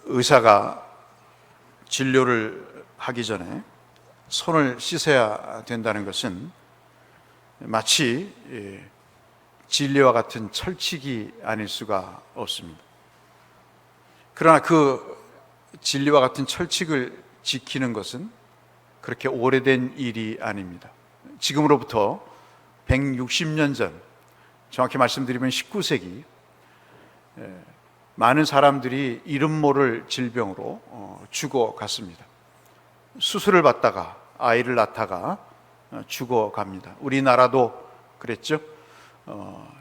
의사가 진료를 하기 전에 손을 씻어야 된다는 것은 마치 진리와 같은 철칙이 아닐 수가 없습니다. 그러나 그 진리와 같은 철칙을 지키는 것은 그렇게 오래된 일이 아닙니다. 지금으로부터 160년 전, 정확히 말씀드리면 19세기, 많은 사람들이 이름 모를 질병으로 죽어갔습니다. 수술을 받다가 아이를 낳다가 죽어갑니다. 우리나라도 그랬죠.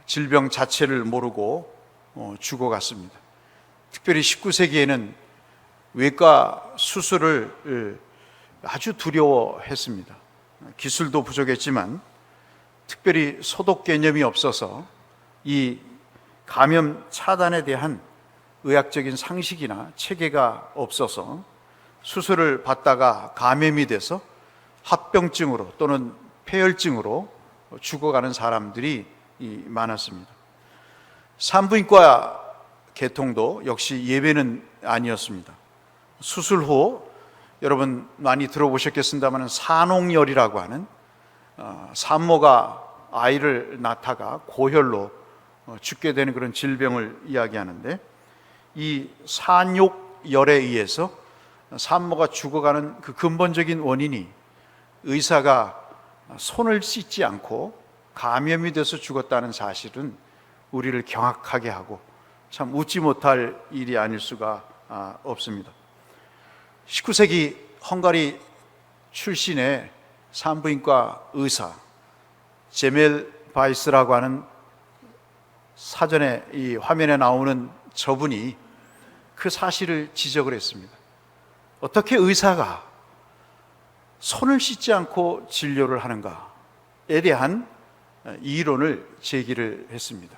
질병 자체를 모르고 죽어갔습니다. 특별히 19세기에는 외과 수술을 아주 두려워했습니다. 기술도 부족했지만 특별히 소독 개념이 없어서 이 감염 차단에 대한 의학적인 상식이나 체계가 없어서 수술을 받다가 감염이 돼서 합병증으로 또는 폐혈증으로 죽어가는 사람들이 많았습니다. 산부인과 계통도 역시 예외는 아니었습니다. 수술 후 여러분 많이 들어보셨겠습니다만 산옥열이라고 하는 산모가 아이를 낳다가 고혈로 죽게 되는 그런 질병을 이야기하는데, 이 산욕열에 의해서 산모가 죽어가는 그 근본적인 원인이 의사가 손을 씻지 않고 감염이 돼서 죽었다는 사실은 우리를 경악하게 하고 참 웃지 못할 일이 아닐 수가 없습니다. 19세기 헝가리 출신의 산부인과 의사 제멜 바이스라고 하는, 사전에 이 화면에 나오는 저분이 그 사실을 지적을 했습니다. 어떻게 의사가 손을 씻지 않고 진료를 하는가에 대한 이론을 제기를 했습니다.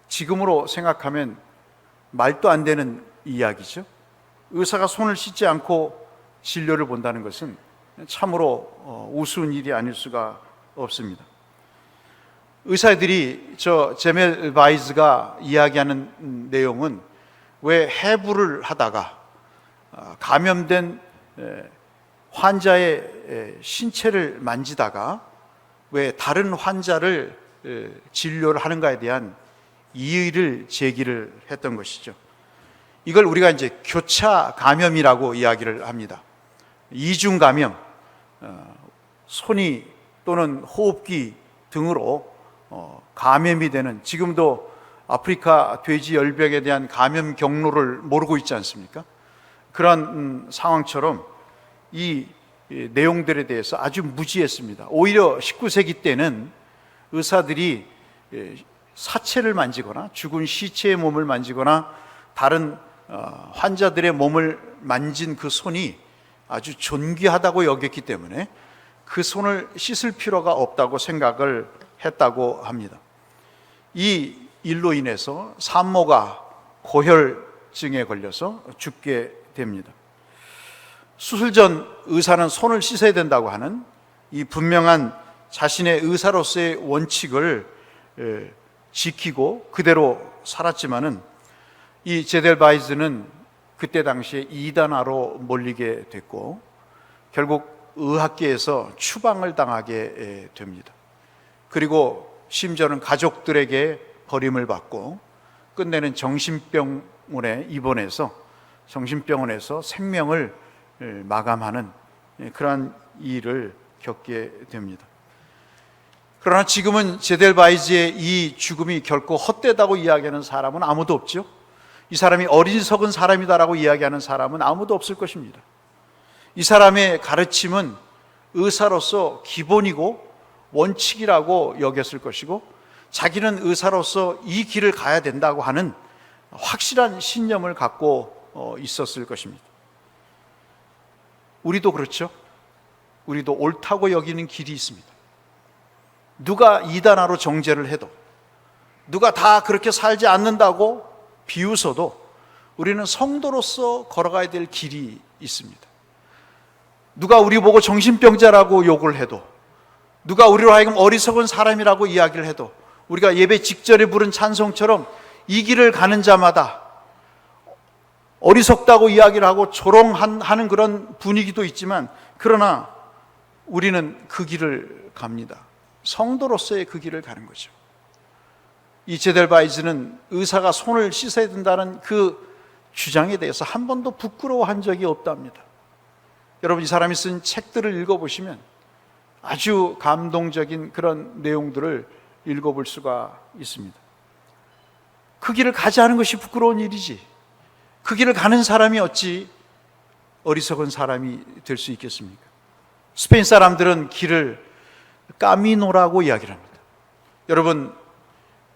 지금으로 생각하면 말도 안 되는 이야기죠. 의사가 손을 씻지 않고 진료를 본다는 것은 참으로 우스운 일이 아닐 수가 없습니다. 의사들이 저 제멜 바이즈가 이야기하는 내용은 왜 해부를 하다가 감염된 환자의 신체를 만지다가 왜 다른 환자를 진료를 하는가에 대한 이의를 제기를 했던 것이죠. 이걸 우리가 이제 교차 감염이라고 이야기를 합니다. 이중 감염, 손이 또는 호흡기 등으로 감염이 되는, 지금도 아프리카 돼지열병에 대한 감염 경로를 모르고 있지 않습니까? 그런 상황처럼 이 내용들에 대해서 아주 무지했습니다. 오히려 19세기 때는 의사들이 사체를 만지거나 죽은 시체의 몸을 만지거나 다른 환자들의 몸을 만진 그 손이 아주 존귀하다고 여겼기 때문에 그 손을 씻을 필요가 없다고 생각을 했다고 합니다. 이 일로 인해서 산모가 고혈증에 걸려서 죽게 됩니다. 수술 전 의사는 손을 씻어야 된다고 하는 이 분명한 자신의 의사로서의 원칙을 지키고 그대로 살았지만은, 이 제델 바이즈는 그때 당시에 이단화로 몰리게 됐고 결국 의학계에서 추방을 당하게 됩니다. 그리고 심지어는 가족들에게 버림을 받고 끝내는 정신병원에 입원해서 정신병원에서 생명을 마감하는 그러한 일을 겪게 됩니다. 그러나 지금은 제델 바이즈의 이 죽음이 결코 헛되다고 이야기하는 사람은 아무도 없죠. 이 사람이 어리석은 사람이다라고 이야기하는 사람은 아무도 없을 것입니다. 이 사람의 가르침은 의사로서 기본이고 원칙이라고 여겼을 것이고, 자기는 의사로서 이 길을 가야 된다고 하는 확실한 신념을 갖고 있었을 것입니다. 우리도 그렇죠. 우리도 옳다고 여기는 길이 있습니다. 누가 이단화로 정죄를 해도, 누가 다 그렇게 살지 않는다고 비웃어도 우리는 성도로서 걸어가야 될 길이 있습니다. 누가 우리 보고 정신병자라고 욕을 해도, 누가 우리로 하여금 어리석은 사람이라고 이야기를 해도, 우리가 예배 직전에 부른 찬송처럼 이 길을 가는 자마다 어리석다고 이야기를 하고 조롱하는 그런 분위기도 있지만, 그러나 우리는 그 길을 갑니다. 성도로서의 그 길을 가는 거죠. 이 제델바이즈는 의사가 손을 씻어야 된다는 그 주장에 대해서 한 번도 부끄러워한 적이 없답니다. 여러분, 이 사람이 쓴 책들을 읽어보시면 아주 감동적인 그런 내용들을 읽어볼 수가 있습니다. 그 길을 가지 않은 것이 부끄러운 일이지, 그 길을 가는 사람이 어찌 어리석은 사람이 될 수 있겠습니까? 스페인 사람들은 길을 까미노라고 이야기를 합니다. 여러분,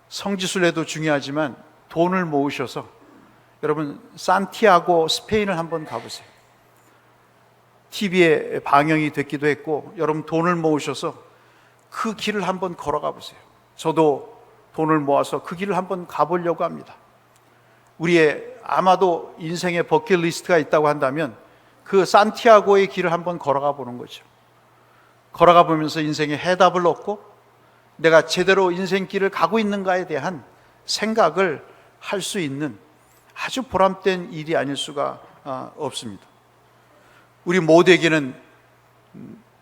성지순례도 중요하지만 돈을 모으셔서 여러분 산티아고 스페인을 한번 가보세요. TV에 방영이 됐기도 했고, 여러분 돈을 모으셔서 그 길을 한번 걸어가 보세요. 저도 돈을 모아서 그 길을 한번 가보려고 합니다. 우리의 아마도 인생의 버킷리스트가 있다고 한다면 그 산티아고의 길을 한번 걸어가 보는 거죠. 걸어가 보면서 인생의 해답을 얻고 내가 제대로 인생길을 가고 있는가에 대한 생각을 할 수 있는 아주 보람된 일이 아닐 수가 없습니다. 우리 모두에게는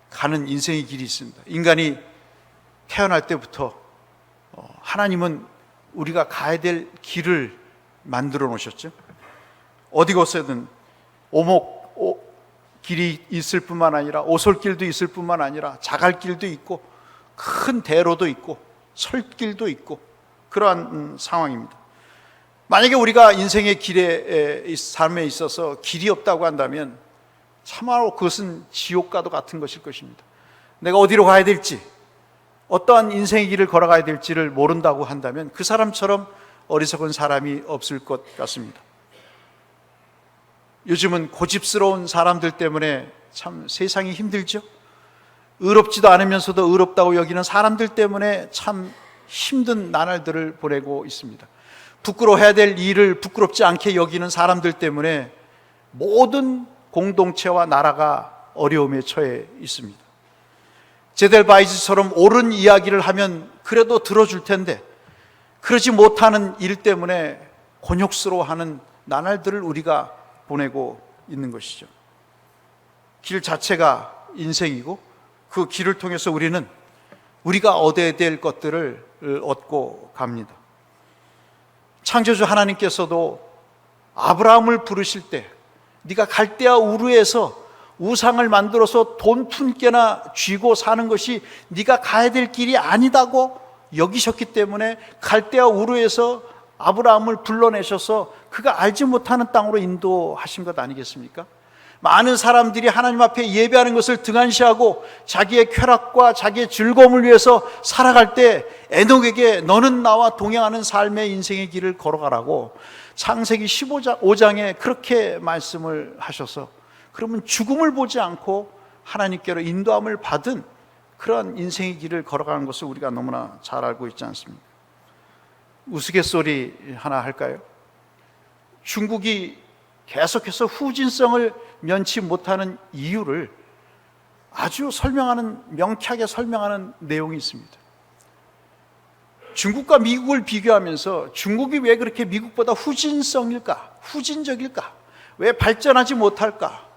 가는 인생의 길이 있습니다. 인간이 태어날 때부터 하나님은 우리가 가야 될 길을 만들어 놓으셨죠. 어디 곳에든 길이 있을 뿐만 아니라 오솔길도 있을 뿐만 아니라 자갈길도 있고 큰 대로도 있고 설길도 있고 그러한 상황입니다. 만약에 우리가 인생의 길에 삶에 있어서 길이 없다고 한다면 참으로 그것은 지옥과도 같은 것일 것입니다. 내가 어디로 가야 될지, 어떠한 인생의 길을 걸어가야 될지를 모른다고 한다면 그 사람처럼 어리석은 사람이 없을 것 같습니다. 요즘은 고집스러운 사람들 때문에 참 세상이 힘들죠. 의롭지도 않으면서도 의롭다고 여기는 사람들 때문에 참 힘든 나날들을 보내고 있습니다. 부끄러워해야 될 일을 부끄럽지 않게 여기는 사람들 때문에 모든 공동체와 나라가 어려움에 처해 있습니다. 제델바이즈처럼 옳은 이야기를 하면 그래도 들어줄 텐데 그러지 못하는 일 때문에 곤욕스러워하는 나날들을 우리가 보내고 있는 것이죠. 길 자체가 인생이고 그 길을 통해서 우리는 우리가 얻어야 될 것들을 얻고 갑니다. 창조주 하나님께서도 아브라함을 부르실 때 네가 갈대아 우르에서 우상을 만들어서 돈 푼개나 쥐고 사는 것이 네가 가야 될 길이 아니다고 여기셨기 때문에 갈대아 우르에서 아브라함을 불러내셔서 그가 알지 못하는 땅으로 인도하신 것 아니겠습니까? 많은 사람들이 하나님 앞에 예배하는 것을 등한시하고 자기의 쾌락과 자기의 즐거움을 위해서 살아갈 때 에녹에게 너는 나와 동행하는 삶의 인생의 길을 걸어가라고 창세기 15장에 그렇게 말씀을 하셔서 그러면 죽음을 보지 않고 하나님께로 인도함을 받은 그런 인생의 길을 걸어가는 것을 우리가 너무나 잘 알고 있지 않습니까? 우스갯소리 하나 할까요? 중국이 계속해서 후진성을 면치 못하는 이유를 아주 명쾌하게 설명하는 내용이 있습니다. 중국과 미국을 비교하면서 중국이 왜 그렇게 미국보다 후진적일까? 왜 발전하지 못할까?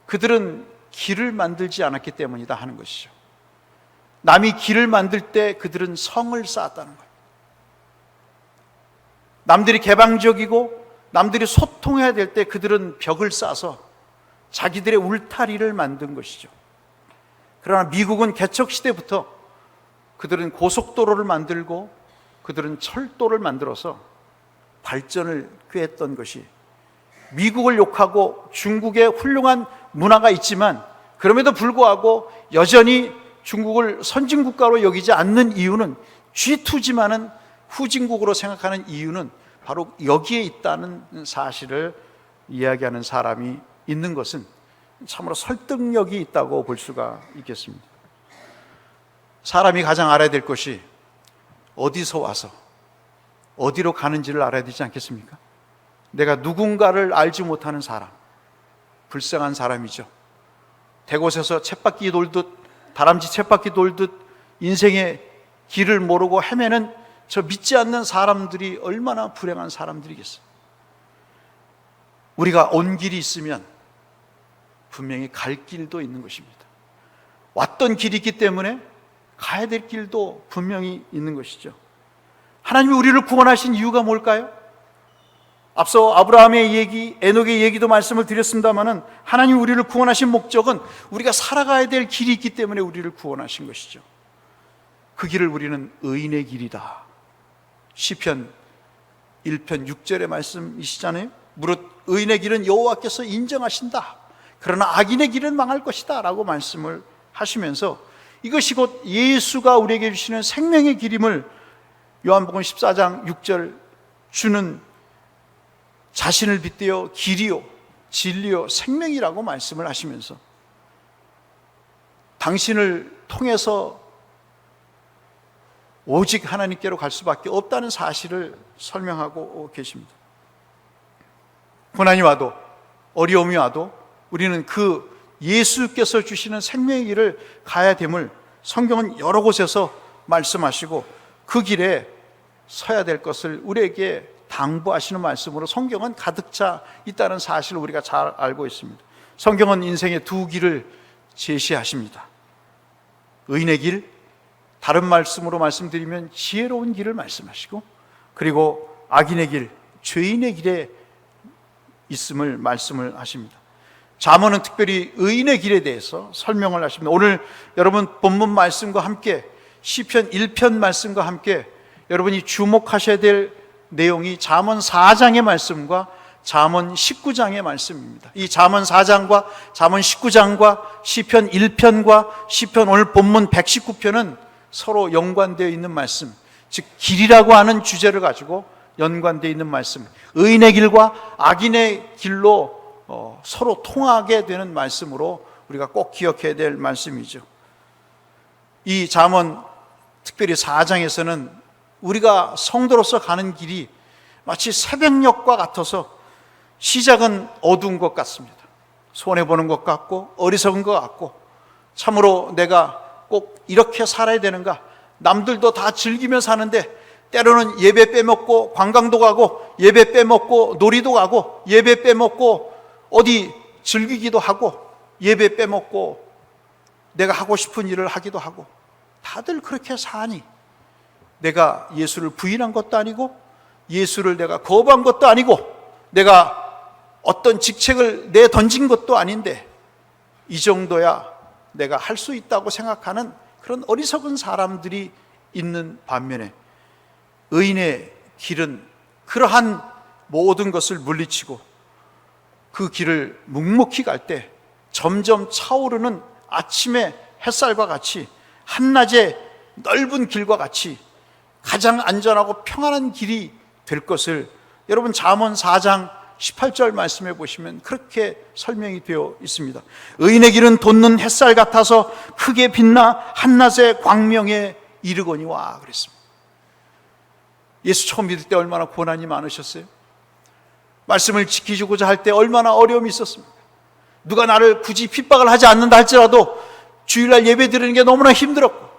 그들은 길을 만들지 않았기 때문이다 하는 것이죠. 남이 길을 만들 때 그들은 성을 쌓았다는 거예요. 남들이 개방적이고 남들이 소통해야 될 때 그들은 벽을 쌓아서 자기들의 울타리를 만든 것이죠. 그러나 미국은 개척시대부터 그들은 고속도로를 만들고 그들은 철도를 만들어서 발전을 꾀했던 것이, 미국을 욕하고 중국의 훌륭한 문화가 있지만 그럼에도 불구하고 여전히 중국을 선진국가로 여기지 않는 이유는, G2지만은 후진국으로 생각하는 이유는 바로 여기에 있다는 사실을 이야기하는 사람이 있는 것은 참으로 설득력이 있다고 볼 수가 있겠습니다. 사람이 가장 알아야 될 것이 어디서 와서 어디로 가는지를 알아야 되지 않겠습니까? 내가 누군가를 알지 못하는 사람, 불쌍한 사람이죠. 대곳에서 쳇바퀴 돌듯, 다람쥐 쳇바퀴 돌듯 인생의 길을 모르고 헤매는 저 믿지 않는 사람들이 얼마나 불행한 사람들이겠어요. 우리가 온 길이 있으면 분명히 갈 길도 있는 것입니다. 왔던 길이 있기 때문에 가야 될 길도 분명히 있는 것이죠. 하나님이 우리를 구원하신 이유가 뭘까요? 앞서 아브라함의 얘기, 에녹의 얘기도 말씀을 드렸습니다마는 하나님이 우리를 구원하신 목적은 우리가 살아가야 될 길이 있기 때문에 우리를 구원하신 것이죠. 그 길을 우리는 의인의 길이다. 시편 1편 6절의 말씀이시잖아요. 무릇 의인의 길은 여호와께서 인정하신다. 그러나 악인의 길은 망할 것이다 라고 말씀을 하시면서 이것이 곧 예수가 우리에게 주시는 생명의 길임을 요한복음 14장 6절 주는 자신을 빗대어 길이요 진리요 생명이라고 말씀을 하시면서 당신을 통해서 오직 하나님께로 갈 수밖에 없다는 사실을 설명하고 계십니다. 고난이 와도 어려움이 와도 우리는 그 예수께서 주시는 생명의 길을 가야 됨을 성경은 여러 곳에서 말씀하시고 그 길에 서야 될 것을 우리에게 당부하시는 말씀으로 성경은 가득 차 있다는 사실을 우리가 잘 알고 있습니다. 성경은 인생의 두 길을 제시하십니다. 의인의 길, 다른 말씀으로 말씀드리면 지혜로운 길을 말씀하시고, 그리고 악인의 길, 죄인의 길에 있음을 말씀을 하십니다. 잠언은 특별히 의인의 길에 대해서 설명을 하십니다. 오늘 여러분 본문 말씀과 함께 시편 1편 말씀과 함께 여러분이 주목하셔야 될 내용이 잠언 4장의 말씀과 잠언 19장의 말씀입니다. 이 잠언 4장과 잠언 19장과 시편 1편과 시편 오늘 본문 119편은 서로 연관되어 있는 말씀, 즉 길이라고 하는 주제를 가지고 연관되어 있는 말씀, 의인의 길과 악인의 길로 서로 통하게 되는 말씀으로 우리가 꼭 기억해야 될 말씀이죠. 이 잠언 특별히 4장에서는 우리가 성도로서 가는 길이 마치 새벽녘과 같아서 시작은 어두운 것 같습니다. 손해보는 것 같고 어리석은 것 같고, 참으로 내가 꼭 이렇게 살아야 되는가, 남들도 다 즐기며 사는데 때로는 예배 빼먹고 관광도 가고 예배 빼먹고 놀이도 가고 예배 빼먹고 어디 즐기기도 하고 예배 빼먹고 내가 하고 싶은 일을 하기도 하고, 다들 그렇게 사니 내가 예수를 부인한 것도 아니고 예수를 내가 거부한 것도 아니고 내가 어떤 직책을 내던진 것도 아닌데 이 정도야 내가 할 수 있다고 생각하는 그런 어리석은 사람들이 있는 반면에, 의인의 길은 그러한 모든 것을 물리치고 그 길을 묵묵히 갈 때 점점 차오르는 아침의 햇살과 같이, 한낮의 넓은 길과 같이 가장 안전하고 평안한 길이 될 것을 여러분 잠언 4장 18절 말씀해 보시면 그렇게 설명이 되어 있습니다. 의인의 길은 돋는 햇살 같아서 크게 빛나 한낮의 광명에 이르거니와 그랬습니다. 예수 처음 믿을 때 얼마나 고난이 많으셨어요? 말씀을 지키고자 할 때 얼마나 어려움이 있었습니까? 누가 나를 굳이 핍박을 하지 않는다 할지라도 주일날 예배 드리는 게 너무나 힘들었고,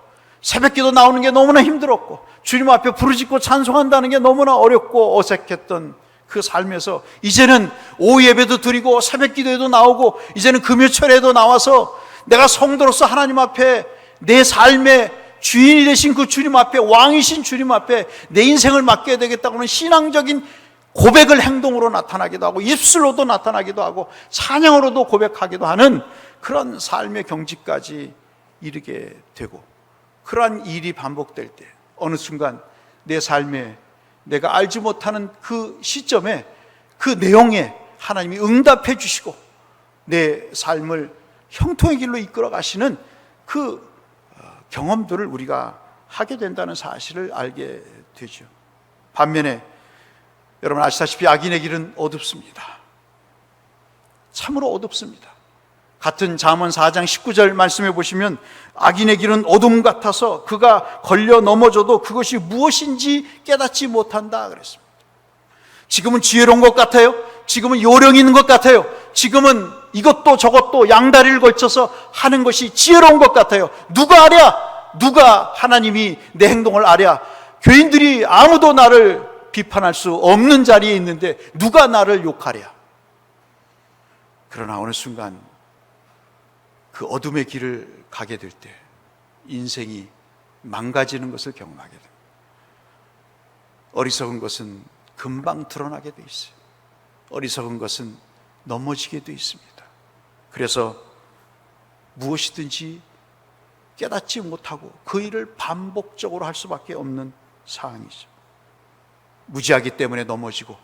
새벽기도 나오는 게 너무나 힘들었고, 주님 앞에 부르짖고 찬송한다는 게 너무나 어렵고 어색했던 그 삶에서 이제는 오후 예배도 드리고 새벽 기도에도 나오고 이제는 금요철에도 나와서 내가 성도로서 하나님 앞에 내 삶의 주인이 되신 그 주님 앞에, 왕이신 주님 앞에 내 인생을 맡겨야 되겠다고는 신앙적인 고백을 행동으로 나타나기도 하고 입술로도 나타나기도 하고 찬양으로도 고백하기도 하는 그런 삶의 경지까지 이르게 되고, 그러한 일이 반복될 때 어느 순간 내 삶에 내가 알지 못하는 그 시점에 그 내용에 하나님이 응답해 주시고 내 삶을 형통의 길로 이끌어 가시는 그 경험들을 우리가 하게 된다는 사실을 알게 되죠. 반면에 여러분 아시다시피 악인의 길은 어둡습니다. 참으로 어둡습니다. 같은 잠언 4장 19절 말씀해 보시면 악인의 길은 어둠 같아서 그가 걸려 넘어져도 그것이 무엇인지 깨닫지 못한다 그랬습니다. 지금은 지혜로운 것 같아요. 지금은 요령이 있는 것 같아요. 지금은 이것도 저것도 양다리를 걸쳐서 하는 것이 지혜로운 것 같아요. 누가 아랴? 누가 하나님이 내 행동을 아랴? 교인들이 아무도 나를 비판할 수 없는 자리에 있는데 누가 나를 욕하랴? 그러나 어느 순간 그 어둠의 길을 가게 될 때 인생이 망가지는 것을 경험하게 됩니다. 어리석은 것은 금방 드러나게 돼 있어요. 어리석은 것은 넘어지게 돼 있습니다. 그래서 무엇이든지 깨닫지 못하고 그 일을 반복적으로 할 수밖에 없는 상황이죠. 무지하기 때문에 넘어지고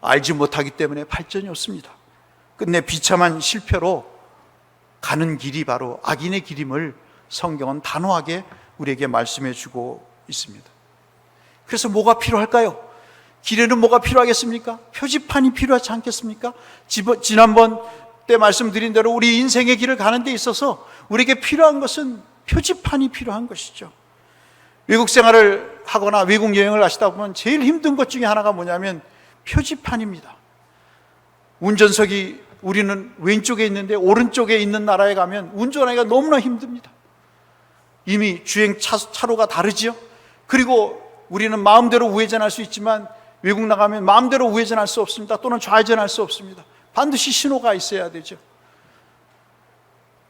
알지 못하기 때문에 발전이 없습니다. 끝내 비참한 실패로 가는 길이 바로 악인의 길임을 성경은 단호하게 우리에게 말씀해 주고 있습니다. 그래서 뭐가 필요할까요? 길에는 뭐가 필요하겠습니까? 표지판이 필요하지 않겠습니까? 지난번 때 말씀드린 대로 우리 인생의 길을 가는 데 있어서 우리에게 필요한 것은 표지판이 필요한 것이죠. 외국 생활을 하거나 외국 여행을 하시다 보면 제일 힘든 것 중에 하나가 뭐냐면 표지판입니다. 운전석이 우리는 왼쪽에 있는데 오른쪽에 있는 나라에 가면 운전하기가 너무나 힘듭니다. 이미 주행 차로가 다르지요. 그리고 우리는 마음대로 우회전할 수 있지만 외국 나가면 마음대로 우회전할 수 없습니다. 또는 좌회전할 수 없습니다. 반드시 신호가 있어야 되죠.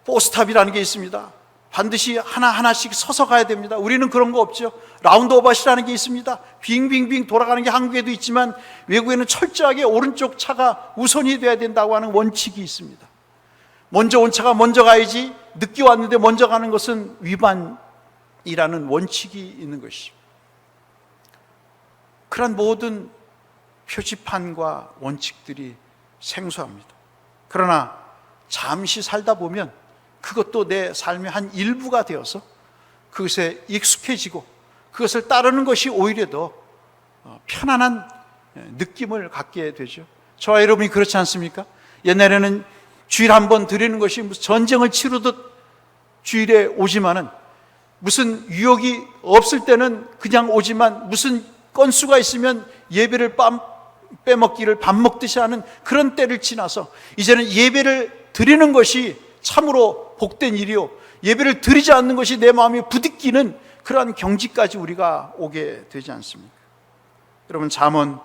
포스탑이라는 게 있습니다. 반드시 하나하나씩 서서 가야 됩니다. 우리는 그런 거 없죠. 라운드오버시라는 게 있습니다. 빙빙빙 돌아가는 게 한국에도 있지만 외국에는 철저하게 오른쪽 차가 우선이 돼야 된다고 하는 원칙이 있습니다. 먼저 온 차가 먼저 가야지 늦게 왔는데 먼저 가는 것은 위반이라는 원칙이 있는 것이죠. 그런 모든 표지판과 원칙들이 생소합니다. 그러나 잠시 살다 보면 그것도 내 삶의 한 일부가 되어서 그것에 익숙해지고 그것을 따르는 것이 오히려 더 편안한 느낌을 갖게 되죠. 저와 여러분이 그렇지 않습니까? 옛날에는 주일 한 번 드리는 것이 무슨 전쟁을 치르듯 주일에 오지만은 무슨 유혹이 없을 때는 그냥 오지만 무슨 건수가 있으면 예배를 빼먹기를 밥 먹듯이 하는 그런 때를 지나서 이제는 예배를 드리는 것이 참으로 복된 일이요, 예배를 드리지 않는 것이 내 마음에 부딪히는 그러한 경지까지 우리가 오게 되지 않습니까? 여러분, 잠언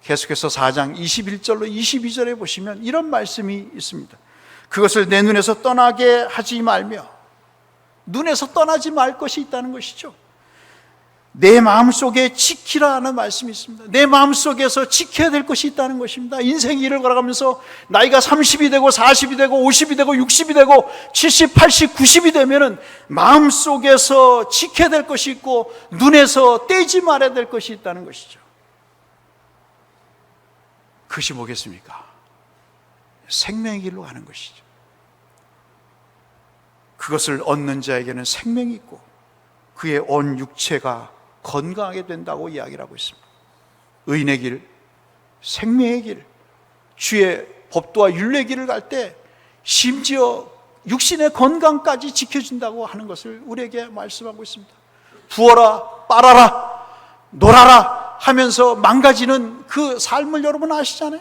계속해서 4장 21절로 22절에 보시면 이런 말씀이 있습니다. 그것을 내 눈에서 떠나게 하지 말며, 눈에서 떠나지 말 것이 있다는 것이죠. 내 마음속에 지키라 하는 말씀이 있습니다. 내 마음속에서 지켜야 될 것이 있다는 것입니다. 인생 길을 걸어가면서 나이가 30이 되고 40이 되고 50이 되고 60이 되고 70, 80, 90이 되면은 마음속에서 지켜야 될 것이 있고 눈에서 떼지 말아야 될 것이 있다는 것이죠. 그것이 뭐겠습니까? 생명의 길로 가는 것이죠. 그것을 얻는 자에게는 생명이 있고 그의 온 육체가 건강하게 된다고 이야기를 하고 있습니다. 의인의 길, 생명의 길, 주의 법도와 율례의 길을 갈 때 심지어 육신의 건강까지 지켜준다고 하는 것을 우리에게 말씀하고 있습니다. 부어라, 빨아라, 놀아라 하면서 망가지는 그 삶을 여러분 아시잖아요.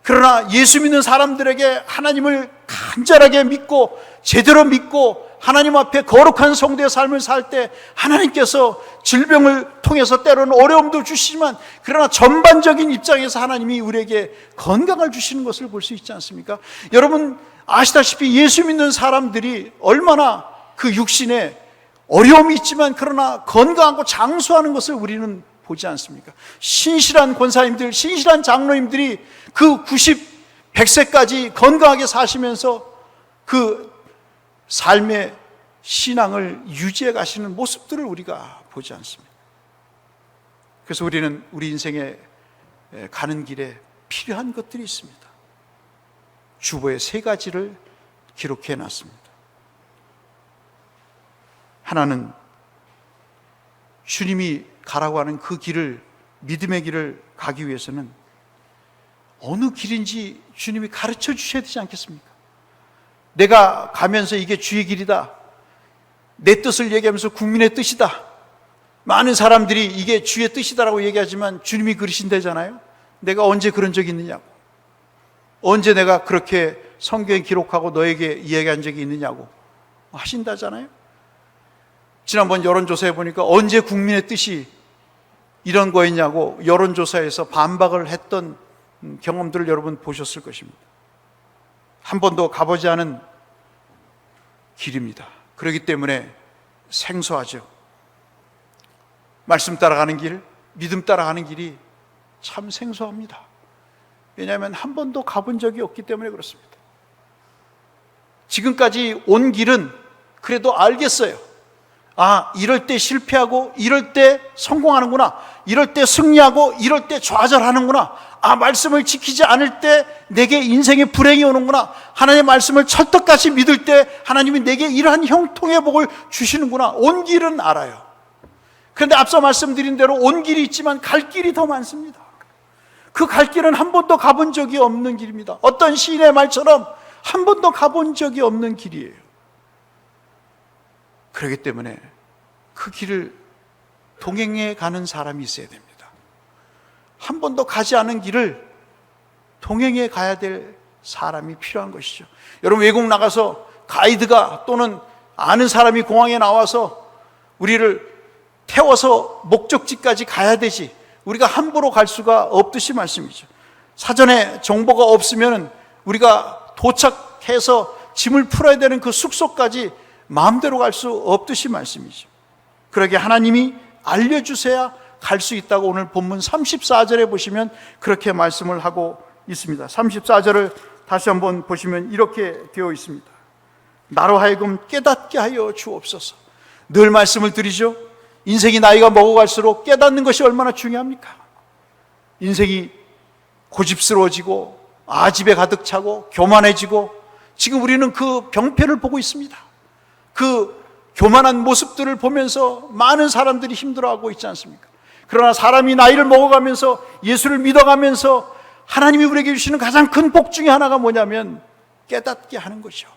그러나 예수 믿는 사람들에게 하나님을 간절하게 믿고 제대로 믿고 하나님 앞에 거룩한 성도의 삶을 살 때 하나님께서 질병을 통해서 때로는 어려움도 주시지만 그러나 전반적인 입장에서 하나님이 우리에게 건강을 주시는 것을 볼 수 있지 않습니까? 여러분 아시다시피 예수 믿는 사람들이 얼마나 그 육신에 어려움이 있지만 그러나 건강하고 장수하는 것을 우리는 보지 않습니까? 신실한 권사님들, 신실한 장로님들이 그 90, 100세까지 건강하게 사시면서 그 삶의 신앙을 유지해 가시는 모습들을 우리가 보지 않습니다. 그래서 우리는 우리 인생에 가는 길에 필요한 것들이 있습니다. 주보에 3가지를 기록해 놨습니다. 하나는 주님이 가라고 하는 그 길을, 믿음의 길을 가기 위해서는 어느 길인지 주님이 가르쳐 주셔야 되지 않겠습니까? 내가 가면서 이게 주의 길이다, 내 뜻을 얘기하면서 국민의 뜻이다, 많은 사람들이 이게 주의 뜻이다라고 얘기하지만 주님이 그러신다잖아요. 내가 언제 그런 적이 있느냐고, 언제 내가 그렇게 성경에 기록하고 너에게 이야기한 적이 있느냐고 하신다잖아요. 지난번 여론조사에 보니까 언제 국민의 뜻이 이런 거였냐고 여론조사에서 반박을 했던 경험들을 여러분 보셨을 것입니다. 한 번도 가보지 않은 길입니다. 그렇기 때문에 생소하죠. 말씀 따라가는 길, 믿음 따라가는 길이 참 생소합니다. 왜냐하면 한 번도 가본 적이 없기 때문에 그렇습니다. 지금까지 온 길은 그래도 알겠어요. 아, 이럴 때 실패하고 이럴 때 성공하는구나, 이럴 때 승리하고 이럴 때 좌절하는구나, 아, 말씀을 지키지 않을 때 내게 인생의 불행이 오는구나, 하나님의 말씀을 찰떡같이 믿을 때 하나님이 내게 이러한 형통의 복을 주시는구나, 온 길은 알아요. 그런데 앞서 말씀드린 대로 온 길이 있지만 갈 길이 더 많습니다. 그 갈 길은 한 번도 가본 적이 없는 길입니다. 어떤 시인의 말처럼 한 번도 가본 적이 없는 길이에요. 그렇기 때문에 그 길을 동행해 가는 사람이 있어야 됩니다. 한 번도 가지 않은 길을 동행해 가야 될 사람이 필요한 것이죠. 여러분, 외국 나가서 가이드가 또는 아는 사람이 공항에 나와서 우리를 태워서 목적지까지 가야 되지, 우리가 함부로 갈 수가 없듯이 말씀이죠. 사전에 정보가 없으면 우리가 도착해서 짐을 풀어야 되는 그 숙소까지 마음대로 갈 수 없듯이 말씀이죠. 그러게 하나님이 알려주셔야 갈 수 있다고 오늘 본문 34절에 보시면 그렇게 말씀을 하고 있습니다. 34절을 다시 한번 보시면 이렇게 되어 있습니다. 나로 하여금 깨닫게 하여 주옵소서. 늘 말씀을 드리죠. 인생이 나이가 먹어갈수록 깨닫는 것이 얼마나 중요합니까? 인생이 고집스러워지고 아집에 가득 차고 교만해지고, 지금 우리는 그 병폐를 보고 있습니다. 그 교만한 모습들을 보면서 많은 사람들이 힘들어하고 있지 않습니까? 그러나 사람이 나이를 먹어가면서 예수를 믿어가면서 하나님이 우리에게 주시는 가장 큰 복 중에 하나가 뭐냐면 깨닫게 하는 것이죠.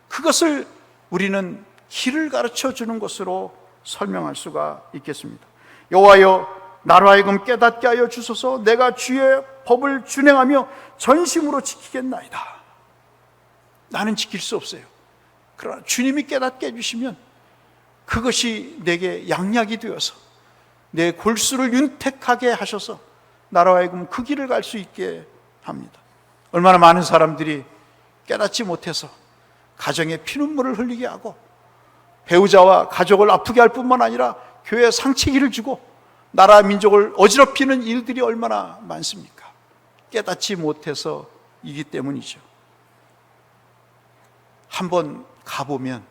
그것을 우리는 길을 가르쳐 주는 것으로 설명할 수가 있겠습니다. 여호와여, 나로 하여금 깨닫게 하여 주소서. 내가 주의 법을 준행하며 전심으로 지키겠나이다. 나는 지킬 수 없어요. 그러나 주님이 깨닫게 해주시면 그것이 내게 양약이 되어서 내 골수를 윤택하게 하셔서 나로 하여금 그 길을 갈 수 있게 합니다. 얼마나 많은 사람들이 깨닫지 못해서 가정에 피눈물을 흘리게 하고 배우자와 가족을 아프게 할 뿐만 아니라 교회에 상처기를 주고 나라 민족을 어지럽히는 일들이 얼마나 많습니까? 깨닫지 못해서이기 때문이죠. 한번 가보면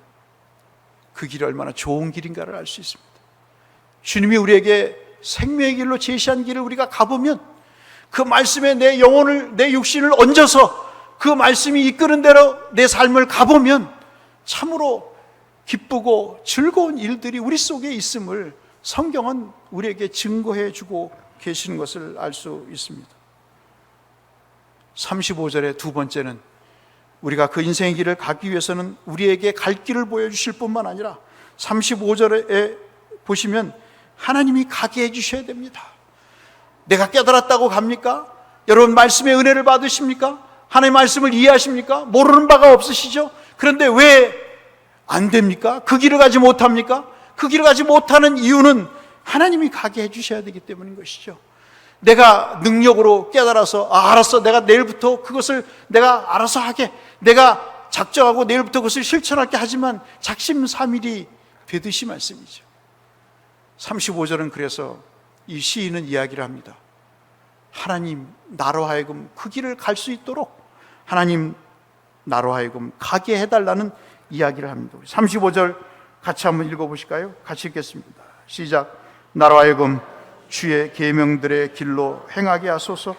그 길이 얼마나 좋은 길인가를 알 수 있습니다. 주님이 우리에게 생명의 길로 제시한 길을 우리가 가보면 그 말씀에 내 영혼을, 내 육신을 얹어서 그 말씀이 이끄는 대로 내 삶을 가보면 참으로 기쁘고 즐거운 일들이 우리 속에 있음을 성경은 우리에게 증거해 주고 계시는 것을 알 수 있습니다. 35절의 두 번째는 우리가 그 인생의 길을 가기 위해서는 우리에게 갈 길을 보여주실 뿐만 아니라 35절에 보시면 하나님이 가게 해주셔야 됩니다. 내가 깨달았다고 갑니까? 여러분, 말씀의 은혜를 받으십니까? 하나님의 말씀을 이해하십니까? 모르는 바가 없으시죠? 그런데 왜 안 됩니까? 그 길을 가지 못합니까? 그 길을 가지 못하는 이유는 하나님이 가게 해주셔야 되기 때문인 것이죠. 내가 능력으로 깨달아서 알았어, 내가 내일부터 그것을 내가 알아서 하게, 내가 작정하고 내일부터 그것을 실천할게 하지만 작심삼일이 되듯이 말씀이죠. 35절은 그래서 이 시인은 이야기를 합니다. 하나님, 나로 하여금 그 길을 갈 수 있도록 하나님, 나로 하여금 가게 해달라는 이야기를 합니다. 35절 같이 한번 읽어보실까요? 같이 읽겠습니다. 시작. 나로 하여금 주의 계명들의 길로 행하게 하소서.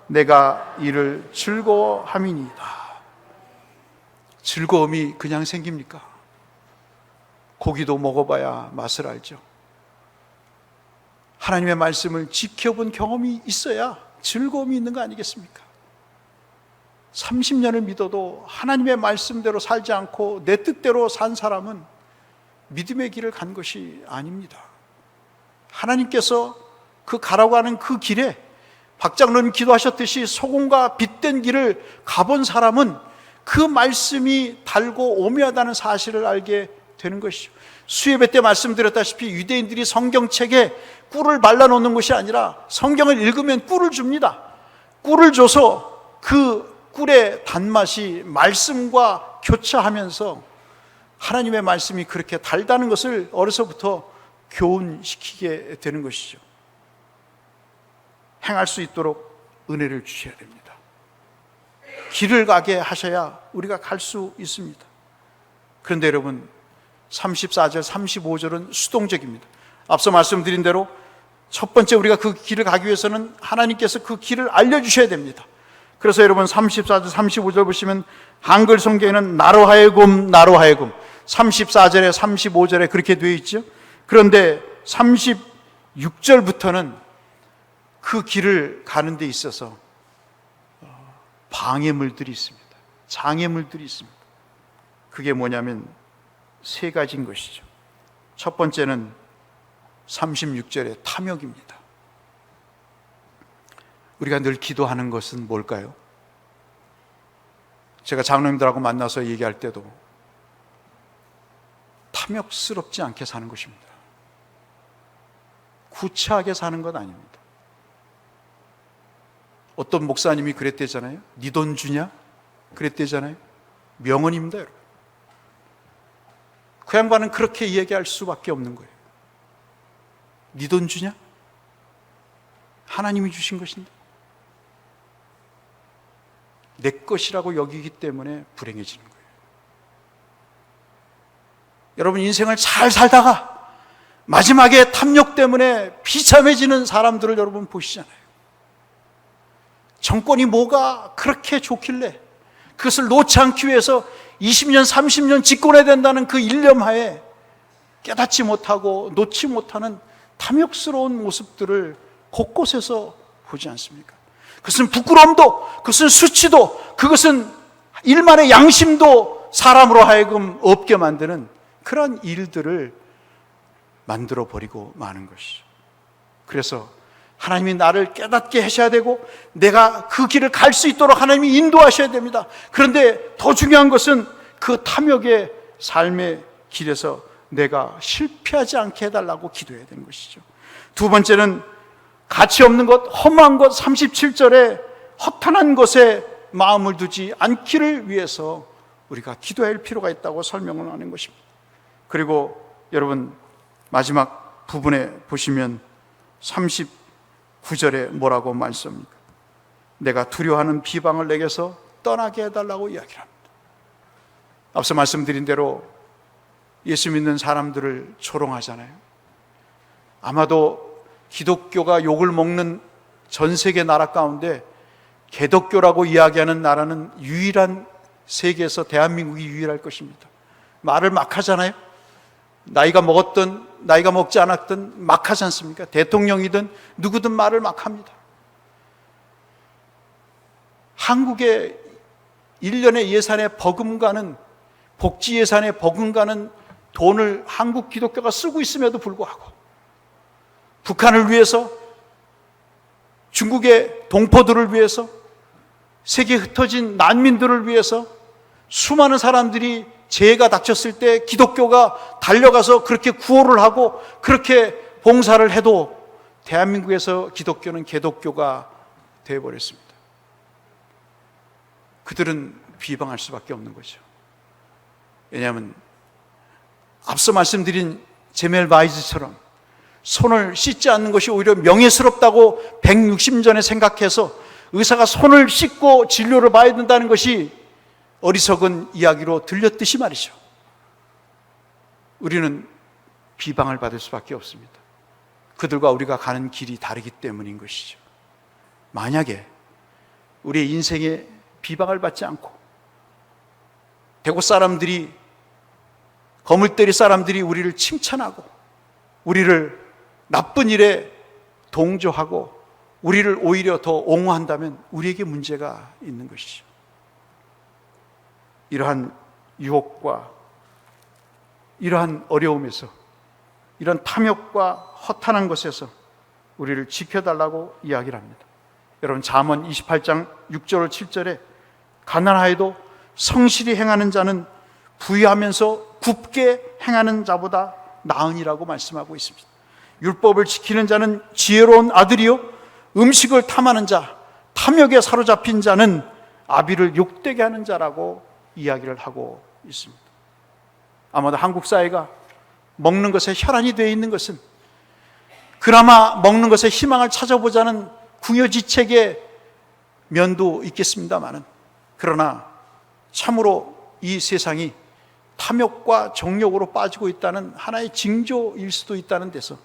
내가 이를 즐거워함이니이다. 즐거움이 그냥 생깁니까? 고기도 먹어봐야 맛을 알죠. 하나님의 말씀을 지켜본 경험이 있어야 즐거움이 있는 거 아니겠습니까? 30년을 믿어도 하나님의 말씀대로 살지 않고 내 뜻대로 산 사람은 믿음의 길을 간 것이 아닙니다. 하나님께서 그 가라고 하는 그 길에 박 장로님 기도하셨듯이 소금과 빛된 길을 가본 사람은 그 말씀이 달고 오묘하다는 사실을 알게 되는 것이죠. 수예배 때 말씀드렸다시피 유대인들이 성경책에 꿀을 발라놓는 것이 아니라 성경을 읽으면 꿀을 줍니다. 꿀을 줘서 그 꿀의 단맛이 말씀과 교차하면서 하나님의 말씀이 그렇게 달다는 것을 어려서부터 교훈시키게 되는 것이죠. 행할 수 있도록 은혜를 주셔야 됩니다. 길을 가게 하셔야 우리가 갈 수 있습니다. 그런데 여러분, 34절, 35절은 수동적입니다. 앞서 말씀드린 대로 첫 번째 우리가 그 길을 가기 위해서는 하나님께서 그 길을 알려주셔야 됩니다. 그래서 여러분 34절, 35절 보시면 한글 성경에는 나로 하여금 34절에 35절에 그렇게 되어 있죠. 그런데 36절부터는 그 길을 가는 데 있어서 방해물들이 있습니다. 장애물들이 있습니다. 그게 뭐냐면 세 가지인 것이죠. 첫 번째는 36절의 탐욕입니다. 우리가 늘 기도하는 것은 뭘까요? 제가 장로님들하고 만나서 얘기할 때도 탐욕스럽지 않게 사는 것입니다. 구차하게 사는 것 아닙니다. 어떤 목사님이 그랬대잖아요. 네 돈 주냐? 그랬대잖아요. 명언입니다, 여러분. 그 양반은 그렇게 얘기할 수밖에 없는 거예요. 네 돈 주냐? 하나님이 주신 것인데 내 것이라고 여기기 때문에 불행해지는 거예요. 여러분, 인생을 잘 살다가 마지막에 탐욕 때문에 비참해지는 사람들을 여러분 보시잖아요. 정권이 뭐가 그렇게 좋길래 그것을 놓지 않기 위해서 20년, 30년 집권해야 된다는 그 일념하에 깨닫지 못하고 놓지 못하는 탐욕스러운 모습들을 곳곳에서 보지 않습니까? 그것은 부끄러움도, 그것은 수치도, 그것은 일만의 양심도 사람으로 하여금 없게 만드는 그런 일들을 만들어 버리고 마는 것이죠. 그래서 하나님이 나를 깨닫게 하셔야 되고 내가 그 길을 갈 수 있도록 하나님이 인도하셔야 됩니다. 그런데 더 중요한 것은 그 탐욕의 삶의 길에서 내가 실패하지 않게 해달라고 기도해야 되는 것이죠. 두 번째는 가치 없는 것, 험한 것, 37절에 허탄한 것에 마음을 두지 않기를 위해서 우리가 기도할 필요가 있다고 설명을 하는 것입니다. 그리고 여러분, 마지막 부분에 보시면 39절에 뭐라고 말씀합니까? 내가 두려워하는 비방을 내게서 떠나게 해달라고 이야기를 합니다. 앞서 말씀드린 대로 예수 믿는 사람들을 조롱하잖아요. 아마도 기독교가 욕을 먹는 전 세계 나라 가운데 개독교라고 이야기하는 나라는 유일한, 세계에서 대한민국이 유일할 것입니다. 말을 막 하잖아요. 나이가 먹었든 나이가 먹지 않았든 막 하지 않습니까? 대통령이든 누구든 말을 막 합니다. 한국의 1년의 예산에 버금가는, 복지 예산에 버금가는 돈을 한국 기독교가 쓰고 있음에도 불구하고 북한을 위해서, 중국의 동포들을 위해서, 세계에 흩어진 난민들을 위해서 수많은 사람들이 재해가 닥쳤을 때 기독교가 달려가서 그렇게 구호를 하고 그렇게 봉사를 해도 대한민국에서 기독교는 개독교가 되어버렸습니다. 그들은 비방할 수밖에 없는 거죠. 왜냐하면 앞서 말씀드린 제멜 바이즈처럼 손을 씻지 않는 것이 오히려 명예스럽다고 160전에 생각해서 의사가 손을 씻고 진료를 받아야 된다는 것이 어리석은 이야기로 들렸듯이 말이죠. 우리는 비방을 받을 수밖에 없습니다. 그들과 우리가 가는 길이 다르기 때문인 것이죠. 만약에 우리의 인생에 비방을 받지 않고 대구 사람들이, 거물대리 사람들이 우리를 칭찬하고 우리를 나쁜 일에 동조하고 우리를 오히려 더 옹호한다면 우리에게 문제가 있는 것이죠. 이러한 유혹과 이러한 어려움에서, 이런 탐욕과 허탄한 것에서 우리를 지켜달라고 이야기를 합니다. 여러분, 잠언 28장 6절 7절에 가난하여도 성실히 행하는 자는 부유하면서 굽게 행하는 자보다 나으니라고 말씀하고 있습니다. 율법을 지키는 자는 지혜로운 아들이요, 음식을 탐하는 자, 탐욕에 사로잡힌 자는 아비를 욕되게 하는 자라고 이야기를 하고 있습니다. 아마도 한국 사회가 먹는 것에 혈안이 되어 있는 것은 그나마 먹는 것에 희망을 찾아보자는 궁여지책의 면도 있겠습니다마는, 그러나 참으로 이 세상이 탐욕과 정욕으로 빠지고 있다는 하나의 징조일 수도 있다는 데서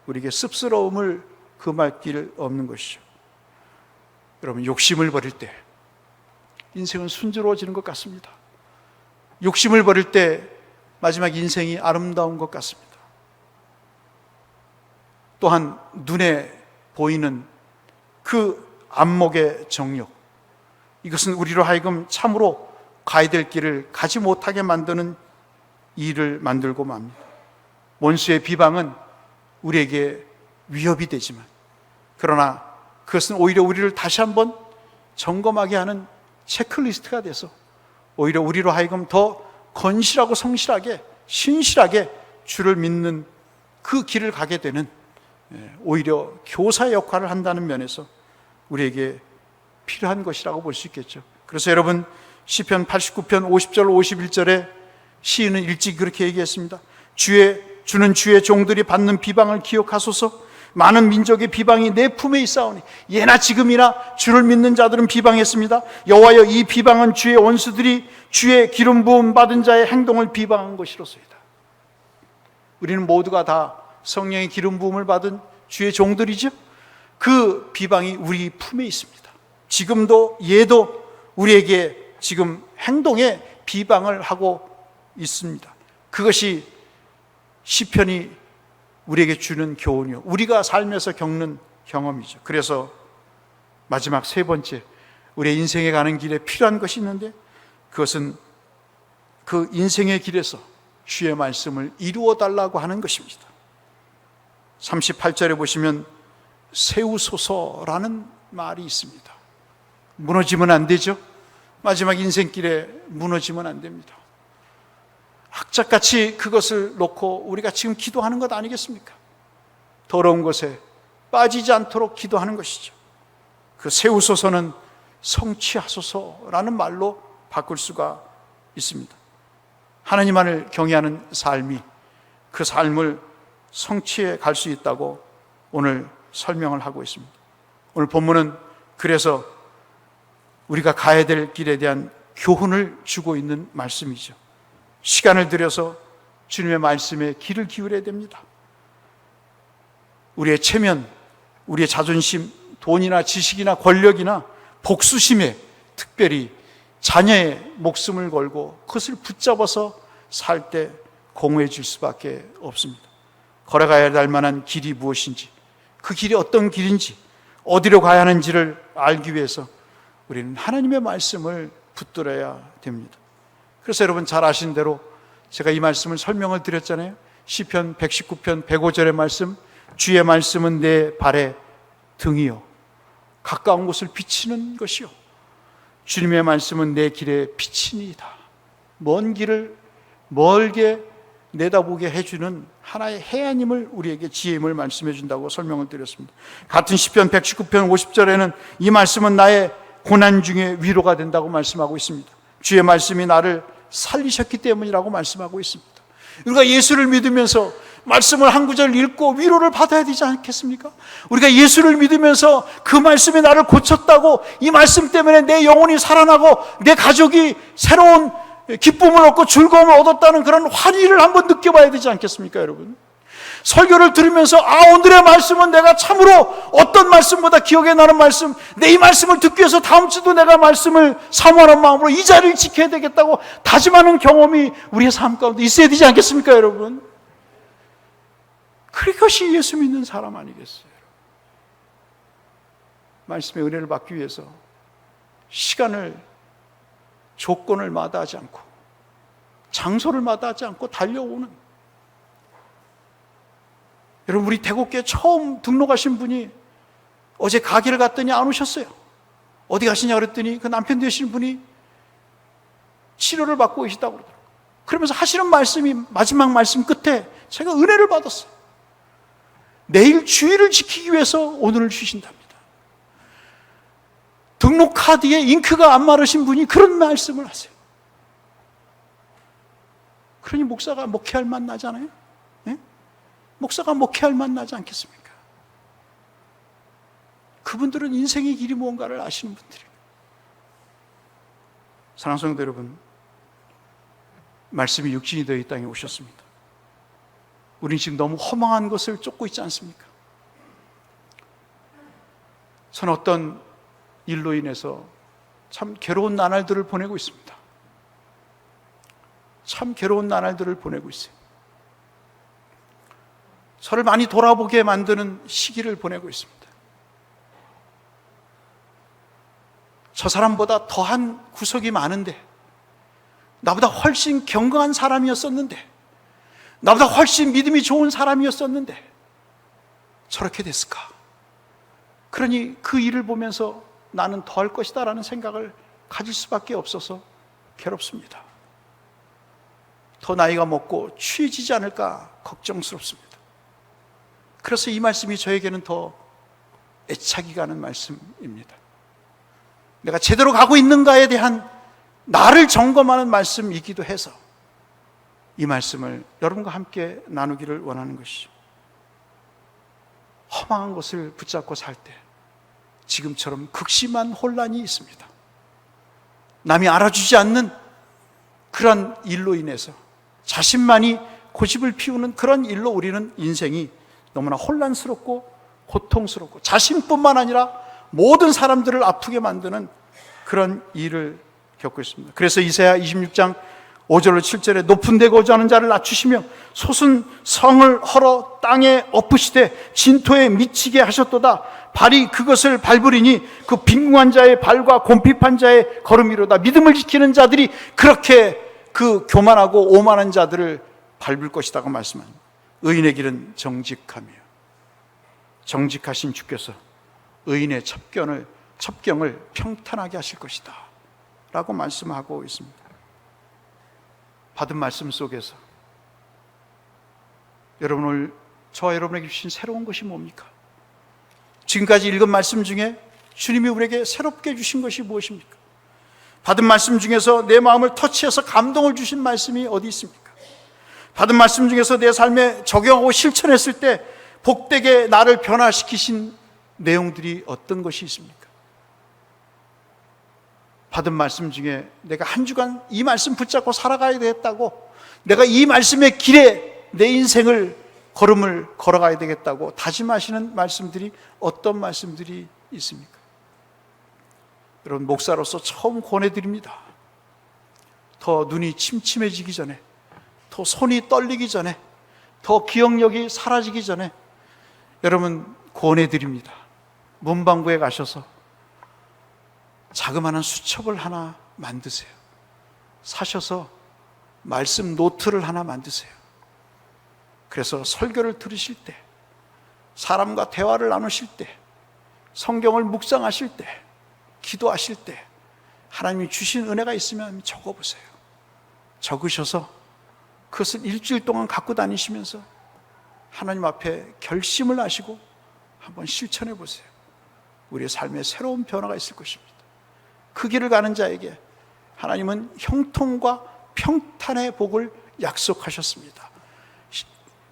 우리에게 씁스러움을 금할 길 없는 것이죠. 여러분, 욕심을 버릴 때 인생은 순조로워지는 것 같습니다. 욕심을 버릴 때 마지막 인생이 아름다운 것 같습니다. 또한 눈에 보이는 그 안목의 정욕, 이것은 우리로 하여금 참으로 가야 될 길을 가지 못하게 만드는 일을 만들고 맙니다. 원수의 비방은 우리에게 위협이 되지만, 그러나 그것은 오히려 우리를 다시 한번 점검하게 하는 체크리스트가 돼서 오히려 우리로 하여금 더 건실하고 성실하게 신실하게 주를 믿는 그 길을 가게 되는, 오히려 교사의 역할을 한다는 면에서 우리에게 필요한 것이라고 볼 수 있겠죠. 그래서 여러분, 시편 89편 50절 51절에 시인은 일찍 그렇게 얘기했습니다. 주는 주의 종들이 받는 비방을 기억하소서. 많은 민족의 비방이 내 품에 있사오니, 예나 지금이나 주를 믿는 자들은 비방했습니다. 여호와여, 이 비방은 주의 원수들이 주의 기름 부음 받은 자의 행동을 비방한 것이로소이다. 우리는 모두가 다 성령의 기름 부음을 받은 주의 종들이죠. 그 비방이 우리 품에 있습니다. 지금도 얘도 우리에게 지금 행동에 비방을 하고 있습니다. 그것이 시편이 우리에게 주는 교훈이요, 우리가 살면서 겪는 경험이죠. 그래서 마지막 세 번째, 우리의 인생에 가는 길에 필요한 것이 있는데, 그것은 그 인생의 길에서 주의 말씀을 이루어 달라고 하는 것입니다. 38절에 보시면 세우소서라는 말이 있습니다. 무너지면 안 되죠. 마지막 인생길에 무너지면 안 됩니다. 악착같이 그것을 놓고 우리가 지금 기도하는 것 아니겠습니까? 더러운 것에 빠지지 않도록 기도하는 것이죠. 그 세우소서는 성취하소서라는 말로 바꿀 수가 있습니다. 하나님만을 경외하는 삶이 그 삶을 성취해 갈 수 있다고 오늘 설명을 하고 있습니다. 오늘 본문은 그래서 우리가 가야 될 길에 대한 교훈을 주고 있는 말씀이죠. 시간을 들여서 주님의 말씀에 귀를 기울여야 됩니다. 우리의 체면, 우리의 자존심, 돈이나 지식이나 권력이나 복수심에, 특별히 자녀의 목숨을 걸고 그것을 붙잡아서 살 때 공허해 질 수밖에 없습니다. 걸어가야 할 만한 길이 무엇인지, 그 길이 어떤 길인지, 어디로 가야 하는지를 알기 위해서 우리는 하나님의 말씀을 붙들어야 됩니다. 그래서 여러분 잘 아시는 대로 제가 이 말씀을 설명을 드렸잖아요. 시편 119편 105절의 말씀, 주의 말씀은 내 발의 등이요 가까운 곳을 비치는 것이요 주님의 말씀은 내 길에 비치니이다. 먼 길을 멀게 내다보게 해주는 하나의 해안임을, 우리에게 지혜임을 말씀해 준다고 설명을 드렸습니다. 같은 시편 119편 50절에는 이 말씀은 나의 고난 중에 위로가 된다고 말씀하고 있습니다. 주의 말씀이 나를 살리셨기 때문이라고 말씀하고 있습니다. 우리가 예수를 믿으면서 말씀을 한 구절 읽고 위로를 받아야 되지 않겠습니까? 우리가 예수를 믿으면서 그 말씀이 나를 고쳤다고, 이 말씀 때문에 내 영혼이 살아나고 내 가족이 새로운 기쁨을 얻고 즐거움을 얻었다는 그런 환희를 한번 느껴봐야 되지 않겠습니까, 여러분? 설교를 들으면서 오늘의 말씀은 내가 참으로 어떤 말씀보다 기억에 나는 말씀, 내 이 말씀을 듣기 위해서 다음 주도 내가 말씀을 사모하는 마음으로 이 자리를 지켜야 되겠다고 다짐하는 경험이 우리의 삶 가운데 있어야 되지 않겠습니까, 여러분? 그것이 예수 믿는 사람 아니겠어요? 말씀의 은혜를 받기 위해서 시간을, 조건을 마다하지 않고 장소를 마다하지 않고 달려오는, 여러분 우리 대곡교회 처음 등록하신 분이 어제 가게를 갔더니 안 오셨어요. 어디 가시냐 그랬더니 그 남편 되시는 분이 치료를 받고 계시다고 그러더라고요. 그러면서 하시는 말씀이 마지막 말씀 끝에 제가 은혜를 받았어요. 내일 주일을 지키기 위해서 오늘을 주신답니다. 등록카드에 잉크가 안 마르신 분이 그런 말씀을 하세요. 그러니 목사가 목회할 맛 나잖아요. 예? 목사가 목회할 맛 나지 않겠습니까? 그분들은 인생의 길이 무언가를 아시는 분들이에요. 사랑하는 성도 여러분, 말씀이 육신이 되어 이 땅에 오셨습니다. 우리는 지금 너무 허망한 것을 쫓고 있지 않습니까? 저는 어떤 일로 인해서 참 괴로운 나날들을 보내고 있습니다. 참 괴로운 나날들을 보내고 있어요. 저를 많이 돌아보게 만드는 시기를 보내고 있습니다. 저 사람보다 더한 구석이 많은데, 나보다 훨씬 경건한 사람이었었는데, 나보다 훨씬 믿음이 좋은 사람이었었는데 저렇게 됐을까? 그러니 그 일을 보면서 나는 더 할 것이다 라는 생각을 가질 수밖에 없어서 괴롭습니다. 더 나이가 먹고 취해지지 않을까 걱정스럽습니다. 그래서 이 말씀이 저에게는 더 애착이 가는 말씀입니다. 내가 제대로 가고 있는가에 대한 나를 점검하는 말씀이기도 해서 이 말씀을 여러분과 함께 나누기를 원하는 것이죠. 허망한 것을 붙잡고 살 때 지금처럼 극심한 혼란이 있습니다. 남이 알아주지 않는 그런 일로 인해서 자신만이 고집을 피우는 그런 일로 우리는 인생이 너무나 혼란스럽고 고통스럽고 자신뿐만 아니라 모든 사람들을 아프게 만드는 그런 일을 겪고 있습니다. 그래서 이사야 26장 5절로 7절에 높은 데 거주하는 자를 낮추시며 솟은 성을 헐어 땅에 엎으시되 진토에 미치게 하셨도다. 발이 그것을 밟으리니 그 빈궁한 자의 발과 곰핍한 자의 걸음이로다. 믿음을 지키는 자들이 그렇게 그 교만하고 오만한 자들을 밟을 것이다고 말씀합니다. 의인의 길은 정직하며 정직하신 주께서 의인의 첩경을 평탄하게 하실 것이다 라고 말씀하고 있습니다. 받은 말씀 속에서 여러분, 오늘 저와 여러분에게 주신 새로운 것이 뭡니까? 지금까지 읽은 말씀 중에 주님이 우리에게 새롭게 주신 것이 무엇입니까? 받은 말씀 중에서 내 마음을 터치해서 감동을 주신 말씀이 어디 있습니까? 받은 말씀 중에서 내 삶에 적용하고 실천했을 때 복되게 나를 변화시키신 내용들이 어떤 것이 있습니까? 받은 말씀 중에 내가 한 주간 이 말씀 붙잡고 살아가야 되겠다고, 내가 이 말씀의 길에 내 인생을 걸음을 걸어가야 되겠다고 다짐하시는 말씀들이 어떤 말씀들이 있습니까? 여러분, 목사로서 처음 권해드립니다. 더 눈이 침침해지기 전에, 더 손이 떨리기 전에, 더 기억력이 사라지기 전에 여러분 권해드립니다. 문방구에 가셔서 자그마한 수첩을 하나 만드세요. 사셔서 말씀 노트를 하나 만드세요. 그래서 설교를 들으실 때, 사람과 대화를 나누실 때, 성경을 묵상하실 때, 기도하실 때 하나님이 주신 은혜가 있으면 적어보세요. 적으셔서 그것을 일주일 동안 갖고 다니시면서 하나님 앞에 결심을 하시고 한번 실천해 보세요. 우리의 삶에 새로운 변화가 있을 것입니다. 그 길을 가는 자에게 하나님은 형통과 평탄의 복을 약속하셨습니다.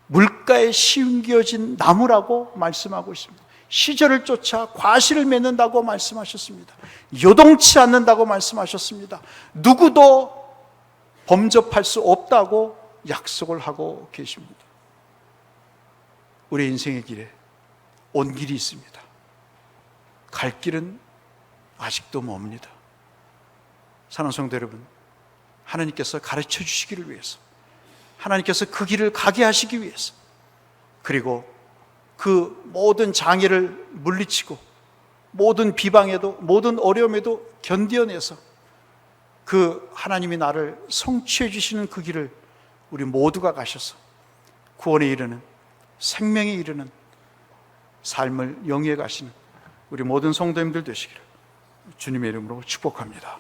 물가에 시움기어진 나무라고 말씀하고 있습니다. 시절을 쫓아 과실을 맺는다고 말씀하셨습니다. 요동치 않는다고 말씀하셨습니다. 누구도 범접할 수 없다고 약속을 하고 계십니다. 우리 인생의 길에 온 길이 있습니다. 갈 길은 아직도 멉니다. 사랑하는 성도 여러분, 하나님께서 가르쳐 주시기를 위해서, 하나님께서 그 길을 가게 하시기 위해서, 그리고 그 모든 장애를 물리치고 모든 비방에도 모든 어려움에도 견뎌내서 그 하나님이 나를 성취해 주시는 그 길을 우리 모두가 가셔서 구원에 이르는, 생명에 이르는 삶을 영위해 가시는 우리 모든 성도님들 되시기를 주님의 이름으로 축복합니다.